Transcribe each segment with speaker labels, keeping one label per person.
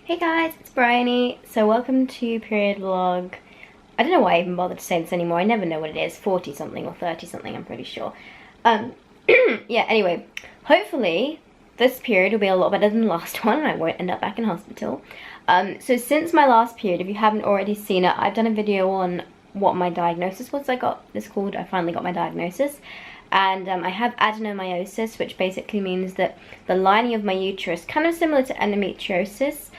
Speaker 1: Hey guys, it's Bryony. So welcome to Period Vlog. I don't know why I even bothered to say this anymore. I never know what it is. 40 something or 30 something, I'm pretty sure. Yeah, anyway, hopefully this period will be a lot better than the last one and I won't end up back in hospital. So since my last period, if you haven't already seen it, I've done a video on what my diagnosis was. I finally got my diagnosis. And I have adenomyosis, which basically means that the lining of my uterus, kind of similar to endometriosis,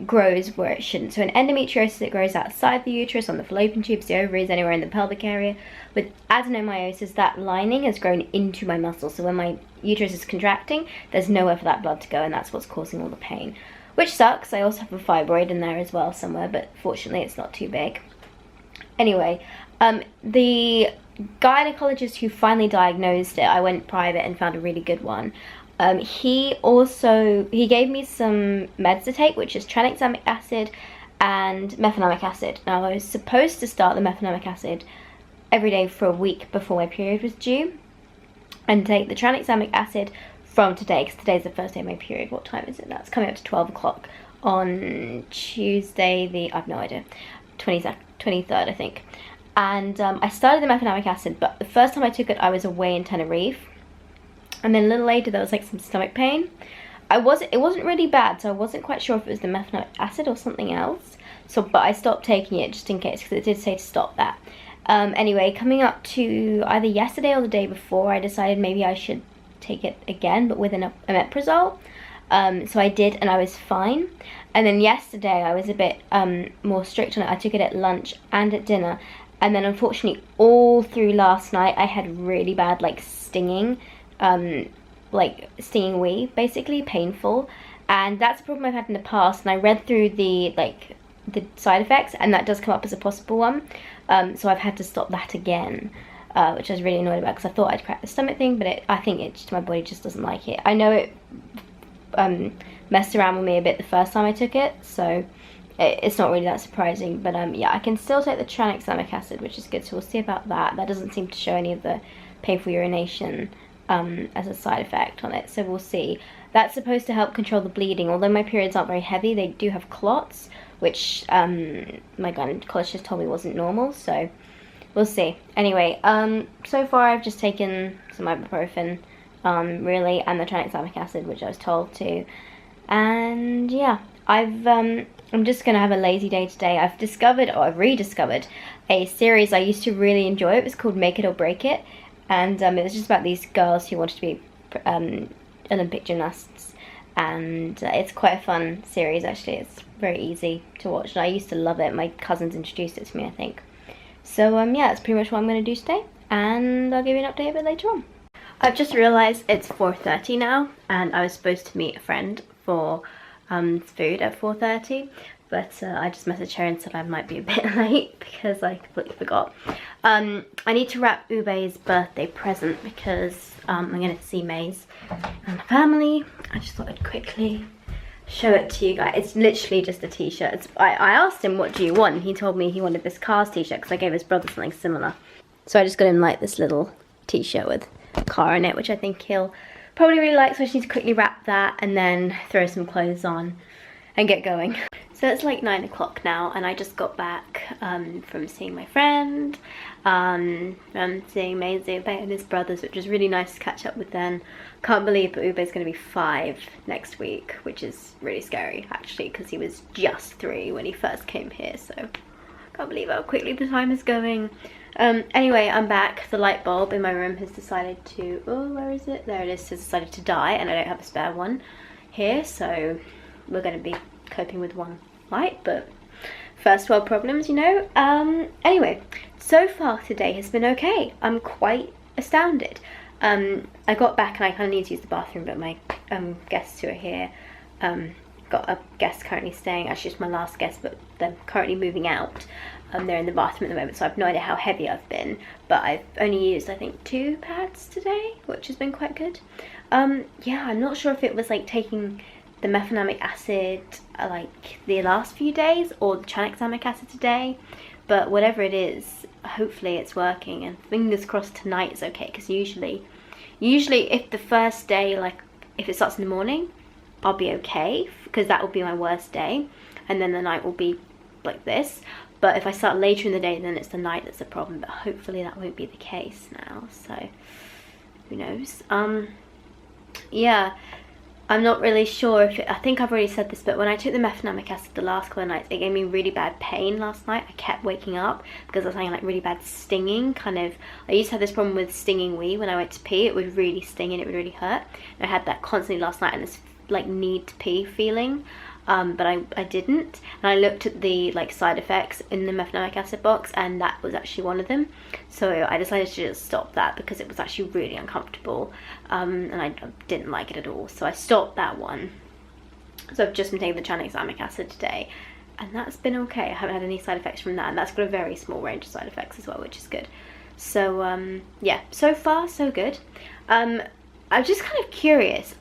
Speaker 1: grows where it shouldn't. So in endometriosis, it grows outside the uterus, on the fallopian tubes, the ovaries, anywhere in the pelvic area. With adenomyosis, that lining has grown into my muscle. So when my uterus is contracting, there's nowhere for that blood to go, and that's what's causing all the pain. Which sucks. I also have a fibroid in there as well somewhere, but fortunately it's not too big. Anyway, the gynecologist who finally diagnosed it, I went private and found a really good one. He gave me some meds to take, which is tranexamic acid and mefenamic acid. Now I was supposed to start the mefenamic acid every day for a week before my period was due, and take the tranexamic acid from today, because today's the first day of my period. What time is it? That's coming up to 12 o'clock on Tuesday, I've no idea, 23rd I think. And I started the mefenamic acid, but the first time I took it I was away in Tenerife, and then a little later there was like some stomach pain. It wasn't really bad, so I wasn't quite sure if it was the mefenamic acid or something else, but I stopped taking it just in case, because it did say to stop that. Anyway, coming up to either yesterday or the day before, I decided maybe I should take it again, but with an omeprazole. So I did, and I was fine. And then yesterday I was a bit more strict on it. I took it at lunch and at dinner, and then unfortunately all through last night I had really bad stinging wee, basically painful, and that's a problem I've had in the past. And I read through the side effects, and that does come up as a possible one. So I've had to stop that again, which I was really annoyed about, because I thought I'd cracked the stomach thing, but I think my body just doesn't like it. I know it messed around with me a bit the first time I took it, so it's not really that surprising. But yeah, I can still take the tranexamic acid, which is good, so we'll see about that. That doesn't seem to show any of the painful urination as a side effect on it, so we'll see. That's supposed to help control the bleeding. Although my periods aren't very heavy, they do have clots, which my gynecologist told me wasn't normal, so we'll see. Anyway, so far I've just taken some ibuprofen, really, and the tranexamic acid, which I was told to. And yeah, I'm just gonna have a lazy day today. I've rediscovered a series I used to really enjoy. It was called Make It or Break It, and it was just about these girls who wanted to be Olympic gymnasts, and it's quite a fun series actually. It's very easy to watch, and I used to love it. My cousins introduced it to me, I think. So yeah, that's pretty much what I'm going to do today, and I'll give you an update a bit later on. I've just realised it's 4:30 now, and I was supposed to meet a friend for food at 4:30, but I just messaged her and said I might be a bit late because I completely forgot. I need to wrap Ube's birthday present, because I'm going to see Maze and the family. I just thought I'd quickly show it to you guys. It's literally just a t-shirt. I asked him, what do you want? And he told me he wanted this Cars t-shirt, because I gave his brother something similar. So I just got him this little t-shirt with a car in it, which I think he'll probably really like. So I just need to quickly wrap that and then throw some clothes on and get going. So it's 9 o'clock now, and I just got back from seeing my friend, from seeing Maisie and his brothers, which was really nice to catch up with them. Can't believe that Ube's going to be 5 next week, which is really scary actually, because he was just 3 when he first came here, so can't believe how quickly the time is going. Anyway, I'm back. The light bulb in my room has decided to, oh, where is it? There it is. Has decided to die, and I don't have a spare one here, so we're going to be coping with one light, but first world problems, you know. Anyway, so far today has been okay. I'm quite astounded. I got back and I kind of need to use the bathroom, but my guests who are here, got a guest currently staying. Actually, it's my last guest, but they're currently moving out. They're in the bathroom at the moment, so I've no idea how heavy I've been, but I've only used I think 2 pads today, which has been quite good. Yeah, I'm not sure if it was taking the mefenamic acid the last few days, or the tranexamic acid today, but whatever it is, hopefully it's working, and fingers crossed tonight is okay, because usually if the first day, if it starts in the morning, I'll be okay, because that will be my worst day, and then the night will be like this. But if I start later in the day, then it's the night that's the problem, but hopefully that won't be the case now, so who knows. Yeah, I'm not really sure if I think I've already said this, but when I took the mefenamic acid the last couple of nights, it gave me really bad pain last night. I kept waking up because I was having like really bad stinging, kind of. I used to have this problem with stinging wee when I went to pee. It would really sting and it would really hurt. And I had that constantly last night, and this like need to pee feeling. But I didn't, and I looked at the like side effects in the mefenamic acid box, and that was actually one of them. So I decided to just stop that because it was actually really uncomfortable, and I didn't like it at all. So I stopped that one. So I've just been taking the tranexamic acid today, and that's been okay. I haven't had any side effects from that, and that's got a very small range of side effects as well, which is good. So yeah, so far so good. I'm just kind of curious.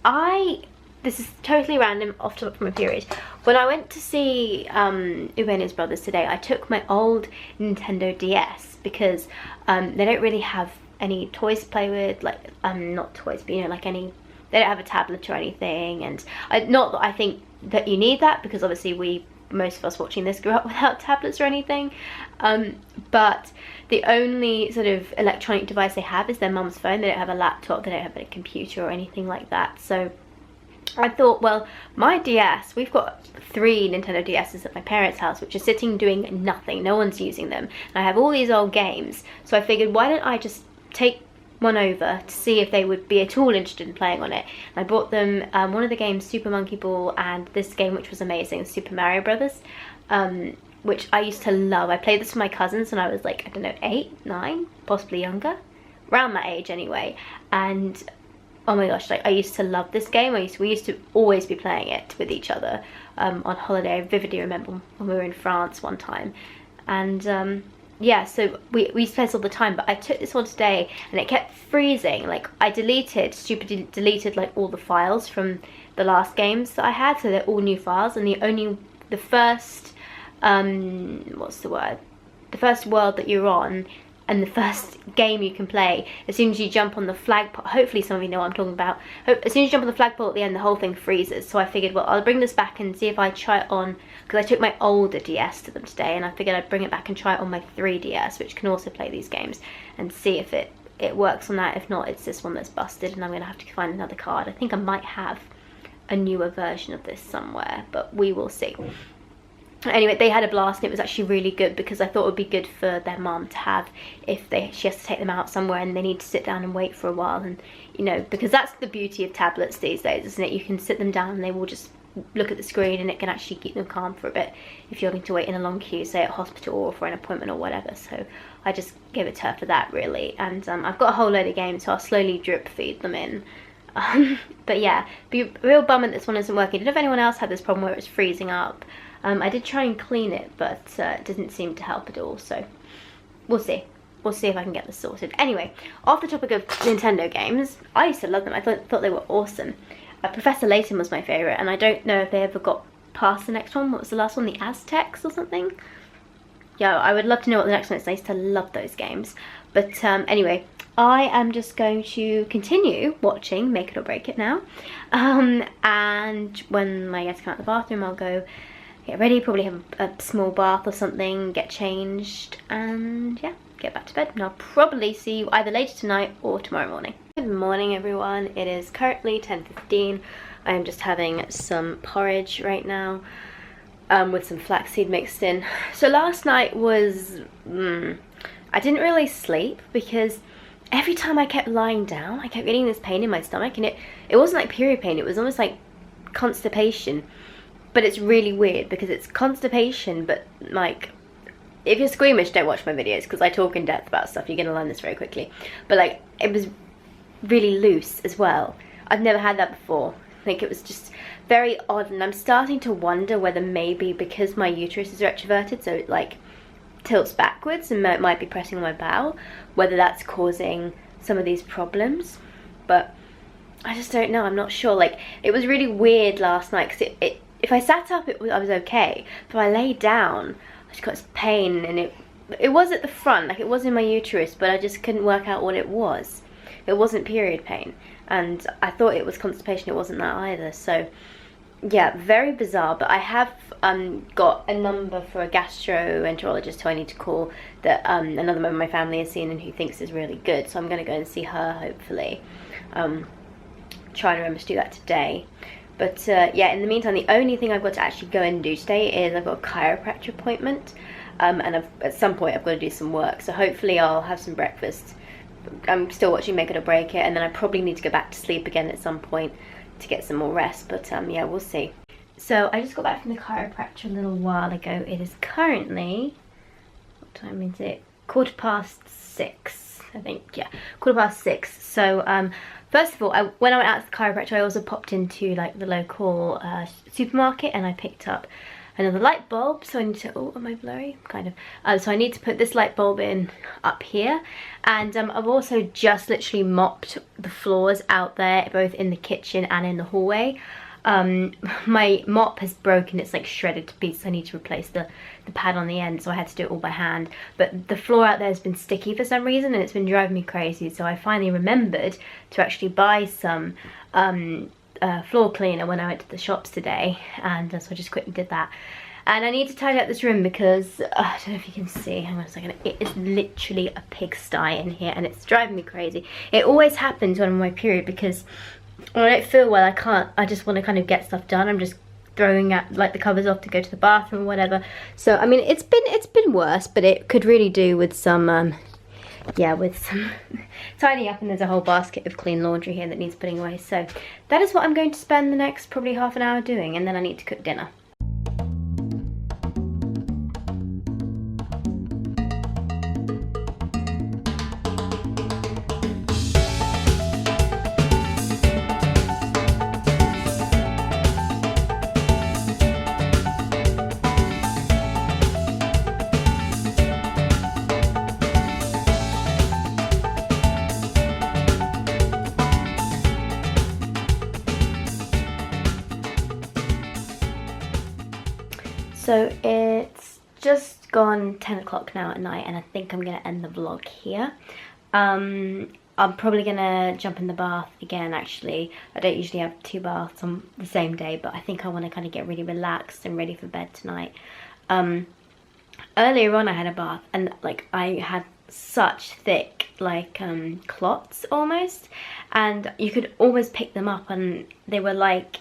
Speaker 1: This is totally random, off topic from a period. When I went to see Ube and his brothers today, I took my old Nintendo DS because they don't really have any toys to play with, like, not toys, but you know, like any, they don't have a tablet or anything, and not that I think that you need that, because obviously most of us watching this grew up without tablets or anything, but the only sort of electronic device they have is their mum's phone. They don't have a laptop, they don't have a computer or anything like that. So I thought, well, my DS, we've got 3 Nintendo DS's at my parents' house, which are sitting doing nothing. No one's using them. And I have all these old games. So I figured, why don't I just take one over to see if they would be at all interested in playing on it. And I bought them one of the games, Super Monkey Ball, and this game, which was amazing, Super Mario Brothers, which I used to love. I played this with my cousins when I was like, I don't know, 8, 9, possibly younger. Around that age anyway. And oh my gosh, like I used to love this game. We used to always be playing it with each other on holiday. I vividly remember when we were in France one time. And yeah, so we used to play this all the time, but I took this one today and it kept freezing. Like I stupidly deleted like all the files from the last games that I had, so they're all new files, and the first, what's the word? The first world that you're on, and the first game you can play, as soon as you jump on the flagpole, hopefully some of you know what I'm talking about, as soon as you jump on the flagpole at the end, the whole thing freezes. So I figured, well, I'll bring this back and see if I try it on, because I took my older DS to them today, and I figured I'd bring it back and try it on my 3DS, which can also play these games, and see if it works on that. If not, it's this one that's busted, and I'm going to have to find another card. I think I might have a newer version of this somewhere, but we will see. Anyway, they had a blast, and it was actually really good, because I thought it would be good for their mum to have if she has to take them out somewhere and they need to sit down and wait for a while. And you know, because that's the beauty of tablets these days, isn't it? You can sit them down and they will just look at the screen, and it can actually keep them calm for a bit if you're going to wait in a long queue, say at hospital or for an appointment or whatever. So I just gave it to her for that, really. And I've got a whole load of games, so I'll slowly drip feed them in. But yeah, be a real bummer that this one isn't working. I don't know if anyone else had this problem where it was freezing up. I did try and clean it, but it didn't seem to help at all, so we'll see. We'll see if I can get this sorted. Anyway, off the topic of Nintendo games, I used to love them. I thought they were awesome. Professor Layton was my favourite, and I don't know if they ever got past the next one. What was the last one? The Aztecs or something? Yeah, I would love to know what the next one is. I used to love those games. But anyway, I am just going to continue watching Make It or Break It now. And when I get to come out of the bathroom, I'll go get ready, probably have a small bath or something, get changed, and yeah, get back to bed. And I'll probably see you either later tonight or tomorrow morning. Good morning, everyone. It is currently 10:15. I am just having some porridge right now with some flaxseed mixed in. So last night was, I didn't really sleep because every time I kept lying down, I kept getting this pain in my stomach, and it wasn't like period pain, it was almost like constipation. But it's really weird because it's constipation, but like, if you're squeamish, don't watch my videos because I talk in depth about stuff. You're going to learn this very quickly. But like, it was really loose as well. I've never had that before. I think it was just very odd, and I'm starting to wonder whether maybe because my uterus is retroverted, so it like tilts backwards and it might be pressing on my bowel, whether that's causing some of these problems. But I just don't know. I'm not sure. Like, it was really weird last night because if I sat up, I was okay. But I lay down, I just got this pain, and it was at the front, like it was in my uterus, but I just couldn't work out what it was. It wasn't period pain, and I thought it was constipation. It wasn't that either. So yeah, very bizarre, but I have got a number for a gastroenterologist who I need to call that another member of my family has seen and who thinks is really good, so I'm going to go and see her hopefully. Try to remember to do that today. But yeah, in the meantime, the only thing I've got to actually go and do today is I've got a chiropractor appointment, and at some point I've got to do some work, so hopefully I'll have some breakfast. I'm still watching Make It or Break It, and then I probably need to go back to sleep again at some point to get some more rest, but yeah, we'll see. So I just got back from the chiropractor a little while ago. It is currently, what time is it? 6:15, I think, yeah, 6:15. So first of all, when I went out to the chiropractor, I also popped into like the local supermarket and I picked up another light bulb. So I need to, oh, am I blurry? Kind of. So I need to put this light bulb in up here. And I've also just literally mopped the floors out there, both in the kitchen and in the hallway. My mop has broken, it's like shredded to pieces. I need to replace the pad on the end, so I had to do it all by hand. But the floor out there has been sticky for some reason and it's been driving me crazy, so I finally remembered to actually buy some floor cleaner when I went to the shops today, and so I just quickly did that. And I need to tidy up this room because I don't know if you can see, hang on a second, it is literally a pigsty in here and it's driving me crazy. It always happens when I'm on my period because when I don't feel well, I just want to kind of get stuff done. I'm just throwing out like the covers off to go to the bathroom or whatever. So I mean, it's been worse, but it could really do with some yeah, with some tidying up, and there's a whole basket of clean laundry here that needs putting away. So that is what I'm going to spend the next probably half an hour doing, and then I need to cook dinner. So it's just gone 10 o'clock now at night, and I think I'm going to end the vlog here. I'm probably going to jump in the bath again, actually. I don't usually have 2 baths on the same day, but I think I want to kind of get really relaxed and ready for bed tonight. Earlier on I had a bath, and like I had such thick like clots almost, and you could almost pick them up, and they were like,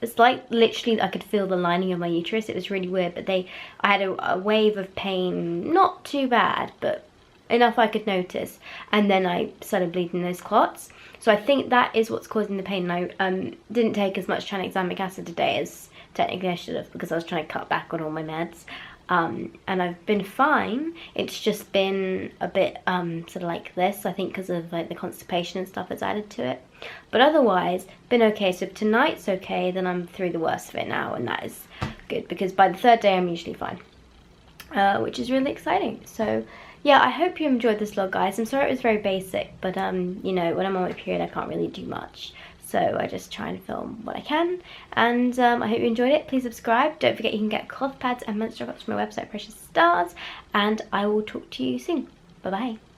Speaker 1: it's like literally I could feel the lining of my uterus. It was really weird, but I had a wave of pain, not too bad, but enough I could notice, and then I started bleeding those clots. So I think that is what's causing the pain. And I didn't take as much tranexamic acid today as technically I should have, because I was trying to cut back on all my meds. And I've been fine. It's just been a bit sort of like this, I think, because of like the constipation and stuff that's added to it. But otherwise, been okay. So if tonight's okay, then I'm through the worst of it now, and that is good, because by the 3rd day I'm usually fine, which is really exciting. So yeah, I hope you enjoyed this vlog, guys. I'm sorry it was very basic, but you know, when I'm on my period I can't really do much. So I just try and film what I can, and I hope you enjoyed it. Please subscribe. Don't forget you can get cloth pads and menstrual cups from my website, Precious Stars, and I will talk to you soon. Bye bye.